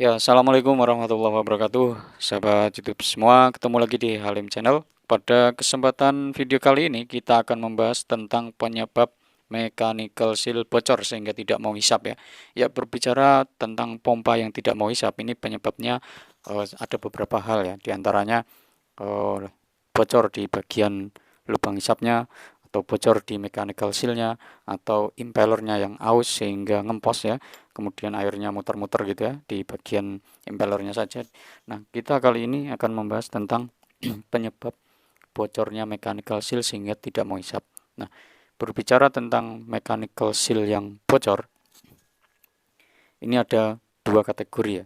Ya, assalamualaikum warahmatullahi wabarakatuh, sahabat YouTube semua. Ketemu lagi di Halim Channel. Pada kesempatan video kali ini kita akan membahas tentang penyebab mechanical seal bocor sehingga tidak mau hisap ya. Ya, berbicara tentang pompa yang tidak mau hisap, ini penyebabnya ada beberapa hal ya. Di antaranya bocor di bagian lubang hisapnya, atau bocor di mechanical seal-nya, atau impellernya yang aus sehingga ngempos ya, kemudian airnya muter-muter gitu ya di bagian impellernya saja. Nah, kita kali ini akan membahas tentang penyebab bocornya mechanical seal sehingga tidak mau hisap. Nah, berbicara tentang mechanical seal yang bocor, ini ada dua kategori ya.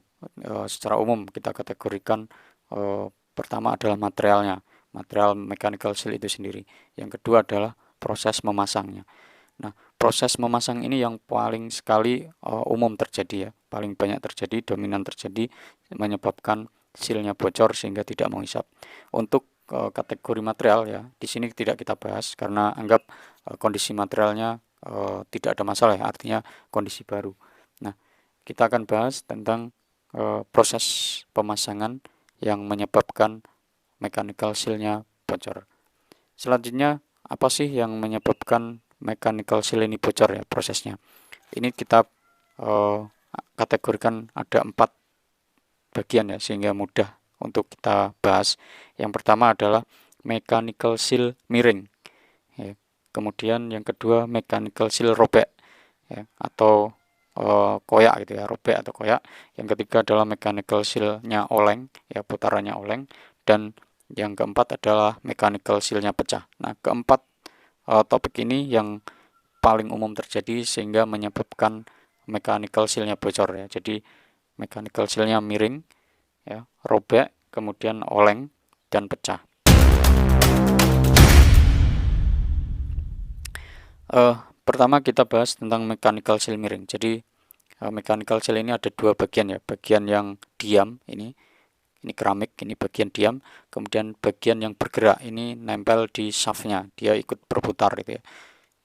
Secara umum kita kategorikan, pertama adalah materialnya, material mechanical seal itu sendiri. Yang kedua adalah proses memasangnya. Nah, proses memasang ini yang paling sekali umum terjadi ya, paling banyak terjadi, dominan terjadi, menyebabkan sealnya bocor sehingga tidak menghisap. Untuk kategori material ya, di sini tidak kita bahas karena anggap kondisi materialnya tidak ada masalah ya, artinya kondisi baru. Nah, kita akan bahas tentang proses pemasangan yang menyebabkan mechanical seal-nya bocor. Selanjutnya, apa sih yang menyebabkan mechanical seal ini bocor ya prosesnya? Ini kita uh, kategorikan ada 4 bagian ya sehingga mudah untuk kita bahas. Yang pertama adalah mechanical seal miring ya. Kemudian yang kedua mechanical seal robek ya, atau koyak gitu ya, robek atau koyak. Yang ketiga adalah mechanical seal-nya oleng ya, putarannya oleng. Dan yang keempat adalah mechanical seal-nya pecah. Nah, keempat topik ini yang paling umum terjadi sehingga menyebabkan mechanical seal-nya bocor ya. Jadi mechanical seal-nya miring ya, robek, kemudian oleng dan pecah. Pertama kita bahas tentang mechanical seal miring. Jadi mechanical seal ini ada dua bagian ya, bagian yang diam ini keramik, ini bagian diam, kemudian bagian yang bergerak ini nempel di shaftnya, dia ikut berputar gitu ya.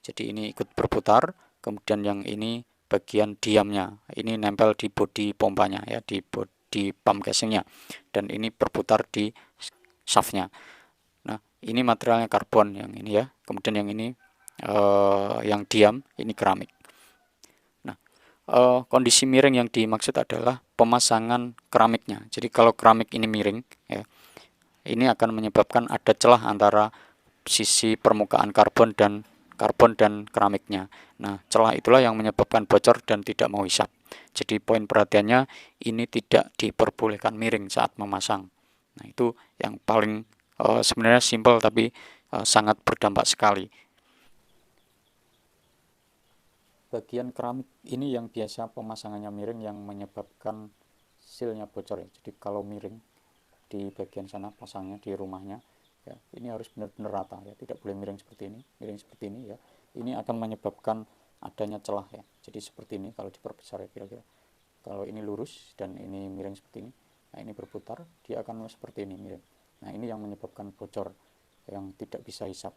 Jadi ini ikut berputar, kemudian yang ini bagian diamnya, ini nempel di bodi pompanya ya, di bodi pump casingnya, dan ini berputar di shaftnya. Nah, ini materialnya karbon yang ini ya, kemudian yang ini yang diam, ini keramik. Nah, kondisi miring yang dimaksud adalah pemasangan keramiknya. Jadi kalau keramik ini miring ya, ini akan menyebabkan ada celah antara sisi permukaan karbon dan keramiknya. Nah, celah itulah yang menyebabkan bocor dan tidak mau hisap. Jadi poin perhatiannya ini tidak diperbolehkan miring saat memasang. Nah, itu yang paling sebenarnya simpel tapi sangat berdampak sekali. Bagian keramik ini yang biasa pemasangannya miring yang menyebabkan sealnya bocor ya. Jadi kalau miring di bagian sana pasangnya di rumahnya ya, ini harus benar-benar rata ya, tidak boleh miring seperti ini ya. Ini akan menyebabkan adanya celah ya. Jadi seperti ini kalau diperbesar ya kira-kira. Kalau ini lurus dan ini miring seperti ini, nah ini berputar, dia akan seperti ini miring. Nah, ini yang menyebabkan bocor yang tidak bisa hisap.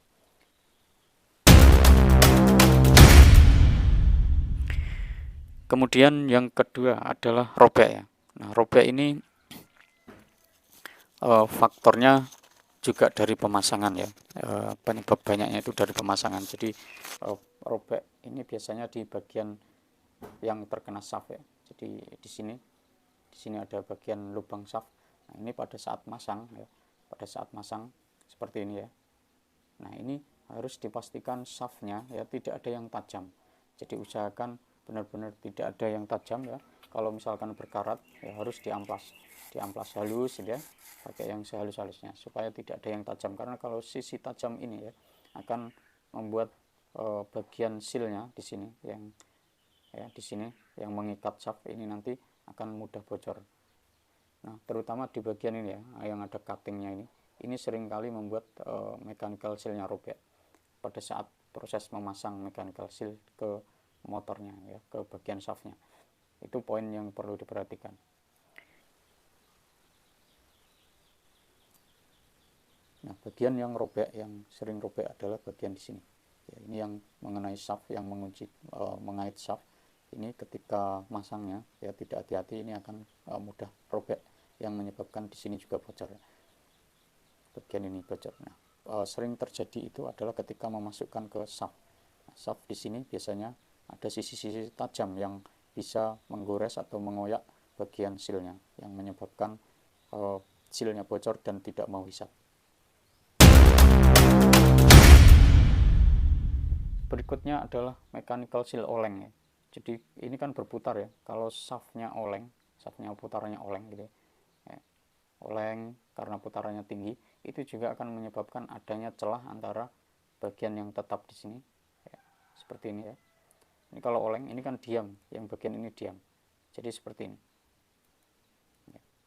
Kemudian yang kedua adalah robek ya. Nah, robek ini faktornya juga dari pemasangan ya, penyebab banyaknya itu dari pemasangan. Jadi robek ini biasanya di bagian yang terkena shaft ya. Jadi di sini ada bagian lubang shaft. Nah, ini pada saat masang ya, pada saat masang seperti ini ya. Nah, ini harus dipastikan shaftnya ya tidak ada yang tajam. Jadi usahakan benar-benar tidak ada yang tajam ya. Kalau misalkan berkarat ya harus diamplas halus ya, pakai yang sehalus-halusnya supaya tidak ada yang tajam, karena kalau sisi tajam ini ya akan membuat bagian sealnya di sini yang ya di sini yang mengikat shaft ini nanti akan mudah bocor. Nah, terutama di bagian ini ya yang ada cuttingnya ini seringkali membuat mechanical seal-nya robek pada saat proses memasang mechanical seal ke motornya ya, ke bagian shaftnya. Itu poin yang perlu diperhatikan. Nah, bagian yang robek, yang sering robek adalah bagian di sini ya, ini yang mengenai shaft, yang mengunci mengait shaft ini ketika masangnya ya tidak hati-hati ini akan mudah robek, yang menyebabkan di sini juga bocor ya. Bagian ini bocor. Nah, sering terjadi itu adalah ketika memasukkan ke shaft. Nah, shaft di sini biasanya ada sisi-sisi tajam yang bisa menggores atau mengoyak bagian silnya, yang menyebabkan silnya bocor dan tidak mau hisap. Berikutnya adalah mechanical seal oleng ya. Jadi ini kan berputar ya. Kalau shaftnya oleng, shaftnya putarannya oleng gitu ya. Oleng karena putarannya tinggi, itu juga akan menyebabkan adanya celah antara bagian yang tetap di sini ya, seperti ini ya. Ini kalau oleng ini kan diam, yang bagian ini diam. Jadi seperti ini.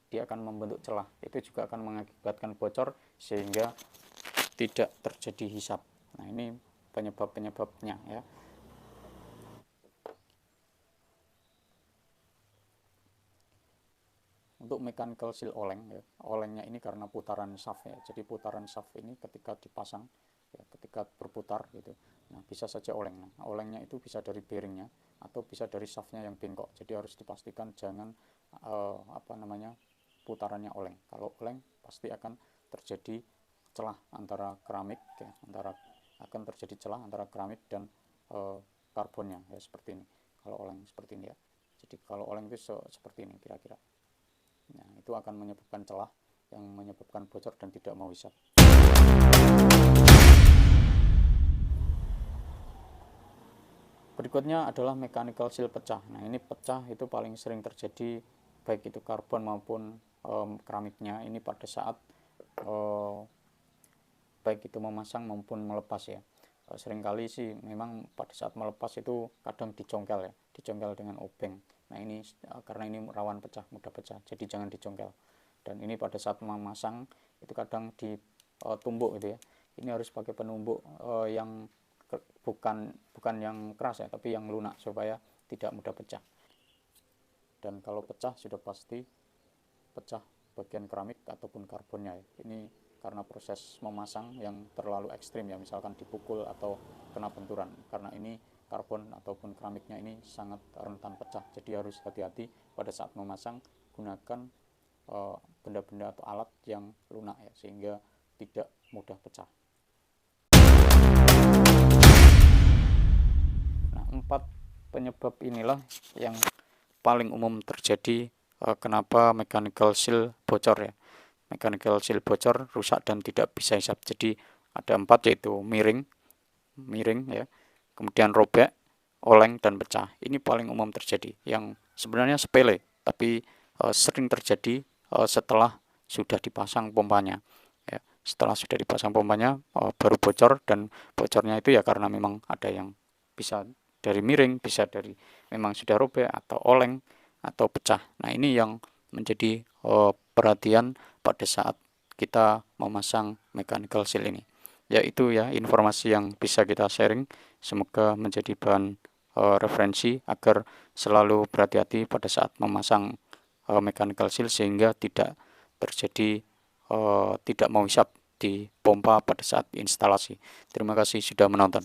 Dia akan membentuk celah. Itu juga akan mengakibatkan bocor sehingga tidak terjadi hisap. Nah, ini penyebab-penyebabnya ya. Untuk mechanical seal oleng ya, olengnya ini karena putaran shaft ya. Jadi putaran shaft ini ketika dipasang ya, ketika berputar gitu, nah bisa saja oleng. Nah, olengnya itu bisa dari bearingnya atau bisa dari shaftnya yang bengkok. Jadi harus dipastikan jangan putarannya oleng. Kalau oleng pasti akan terjadi celah antara keramik ya, akan terjadi celah antara keramik dan karbonnya ya, seperti ini. Kalau oleng seperti ini ya. Jadi kalau oleng itu seperti ini kira-kira. Nah, itu akan menyebabkan celah yang menyebabkan bocor dan tidak mau hisap. Berikutnya adalah mechanical seal pecah. Nah, ini pecah itu paling sering terjadi baik itu karbon maupun keramiknya ini pada saat baik itu memasang maupun melepas ya. Seringkali sih memang pada saat melepas itu kadang dicongkel ya, dicongkel dengan obeng. Nah, ini karena ini rawan pecah, mudah pecah, jadi jangan dicongkel. Dan ini pada saat memasang itu kadang ditumbuk gitu ya. Ini harus pakai penumbuk yang bukan yang keras ya, tapi yang lunak supaya tidak mudah pecah. Dan kalau pecah sudah pasti pecah bagian keramik ataupun karbonnya ya. Ini karena proses memasang yang terlalu ekstrim ya, misalkan dipukul atau kena benturan. Karena ini karbon ataupun keramiknya ini sangat rentan pecah, jadi harus hati-hati pada saat memasang. Gunakan benda-benda atau alat yang lunak ya, sehingga tidak mudah pecah. Nah, 4 penyebab inilah yang paling umum terjadi kenapa mechanical seal bocor ya. Mechanical seal bocor, rusak dan tidak bisa hisap. Jadi ada 4, yaitu miring ya, kemudian robek, oleng dan pecah. Ini paling umum terjadi, yang sebenarnya sepele tapi sering terjadi setelah sudah dipasang pompanya ya. Setelah sudah dipasang pompanya baru bocor, dan bocornya itu ya karena memang ada yang bisa dari miring, bisa dari memang sudah robek atau oleng atau pecah. Nah, ini yang menjadi perhatian pada saat kita memasang mechanical seal ini. Yaitu ya informasi yang bisa kita sharing, semoga menjadi bahan referensi agar selalu berhati-hati pada saat memasang mechanical seal sehingga tidak terjadi tidak mau hisap di pompa pada saat instalasi. Terima kasih sudah menonton.